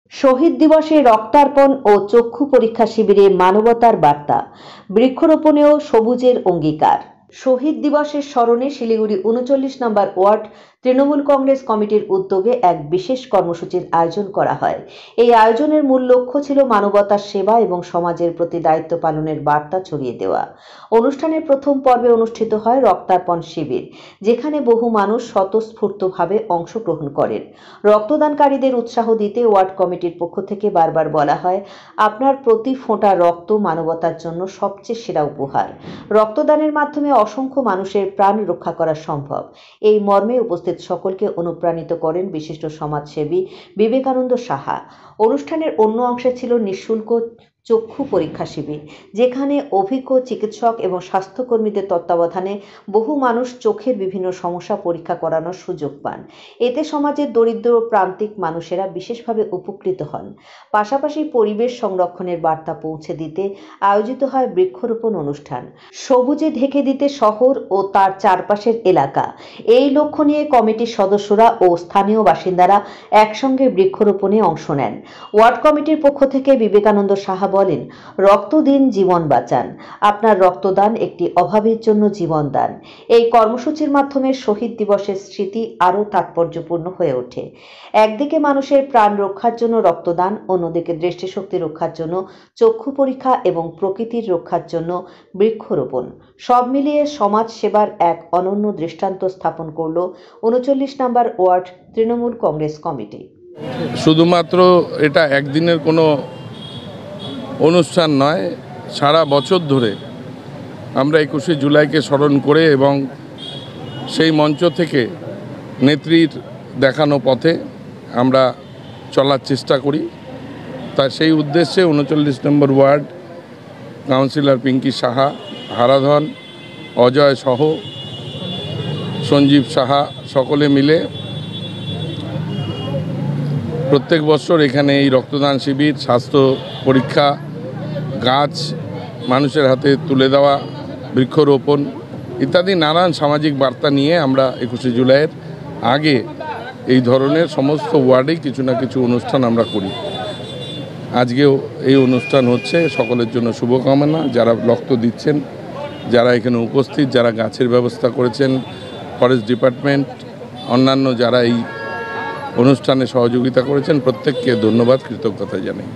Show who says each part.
Speaker 1: শহীদ দিবসে রক্তার্পণ ও চক্ষু পরীক্ষা শিবিরে মানবতার বার্তা, বৃক্ষরোপণেও সবুজের অঙ্গীকার। শহীদ দিবসের স্মরণে শিলিগুড়ি ৩৯ নম্বর ওয়ার্ড তৃণমূল কংগ্রেস কমিটির উদ্যোগে এক বিশেষ কর্মসূচির আয়োজন করা হয়। এই আয়োজনের মূল লক্ষ্য ছিল মানবতার সেবা এবং সমাজের প্রতি দায়িত্ব পালনের বার্তা ছড়িয়ে দেওয়া। অনুষ্ঠানের প্রথম পর্বে অনুষ্ঠিত হয় রক্তার্পণ শিবির, যেখানে বহু মানুষ স্বতঃস্ফূর্তভাবে অংশগ্রহণ করেন। রক্তদানকারীদের উৎসাহ দিতে ওয়ার্ড কমিটির পক্ষ থেকে বারবার বলা হয়, আপনার প্রতি ফোঁটা রক্ত মানবতার জন্য সবচেয়ে সেরা উপহার। রক্তদানের মাধ্যমে অসংখ্য মানুষের প্রাণ রক্ষা করা সম্ভব। এই মর্মে উপস্থিত সকলকে অনুপ্রাণিত করেন বিশিষ্ট সমাজসেবী বিবেকানন্দ সাহা। অনুষ্ঠানের অন্য অংশে ছিল নিঃশুল্ক চক্ষু পরীক্ষা শিবির, যেখানে অভিজ্ঞ চিকিৎসক এবং স্বাস্থ্যকর্মীদের তত্ত্বাবধানে বহু মানুষ চোখের বিভিন্ন সমস্যা পরীক্ষা করানোর সুযোগ পান। এতে সমাজের দরিদ্র ও প্রান্তিক মানুষেরা বিশেষভাবে উপকৃত হন। পাশাপাশি পরিবেশ সংরক্ষণের বার্তা পৌঁছে দিতে আয়োজিত হয় বৃক্ষরোপণ অনুষ্ঠান, সবুজে ঢেকে দিতে শহর ও তার চারপাশের এলাকা। এই লক্ষ্য নিয়ে কমিটির সদস্যরা ও স্থানীয় বাসিন্দারা একসঙ্গে বৃক্ষরোপণে অংশ নেন। ওয়ার্ড কমিটির পক্ষ থেকে বিবেকানন্দ সাহা বলেন, রক্ত দিন, জীবন বাঁচান। আপনার রক্তদান একটি অভাবীর জন্য জীবন দান। এই কর্মসূচির মাধ্যমে শহীদ দিবসের স্মৃতি আরও তাৎপর্যপূর্ণ হয়ে ওঠে। একদিকে মানুষের প্রাণ রক্ষার জন্য রক্তদান, অন্যদিকে দৃষ্টিশক্তি রক্ষার জন্য চক্ষু পরীক্ষা এবং প্রকৃতির রক্ষার জন্য বৃক্ষরোপণ। সব মিলিয়ে সমাজ সেবার এক অনন্য দৃষ্টান্ত স্থাপন করল ৩৯ নম্বর ওয়ার্ড তৃণমূল কংগ্রেস কমিটি।
Speaker 2: শুধুমাত্র এটা একদিনের কোনো অনুষ্ঠান নয়, সারা বছর ধরে আমরা ২১শে জুলাইকে স্মরণ করে এবং সেই মঞ্চ থেকে নেত্রীর দেখানো পথে আমরা চলার চেষ্টা করি। তা সেই উদ্দেশ্যে ৩৯ নম্বর ওয়ার্ড কাউন্সিলর পিঙ্কি সাহা, হারাধন, অজয় সহ সঞ্জীব সাহা সকলে মিলে প্রত্যেক বছর এখানে এই রক্তদান শিবির, স্বাস্থ্য পরীক্ষা, গাছ মানুষের হাতে তুলে দেওয়া, বৃক্ষরোপণ ইত্যাদি নানান সামাজিক বার্তা নিয়ে আমরা ২১শে জুলাইয়ের আগে এই ধরনের সমস্ত ওয়ার্ডেই কিছু না কিছু অনুষ্ঠান আমরা করি। আজকেও এই অনুষ্ঠান হচ্ছে। সকলের জন্য শুভকামনা। যারা রক্ত দিচ্ছেন, যারা এখানে উপস্থিত, যারা গাছের ব্যবস্থা করেছেন, ফরেস্ট ডিপার্টমেন্ট, অন্যান্য যারা এই অনুষ্ঠানে সহযোগিতা করেছেন, প্রত্যেককে ধন্যবাদ, কৃতজ্ঞতা জানাই।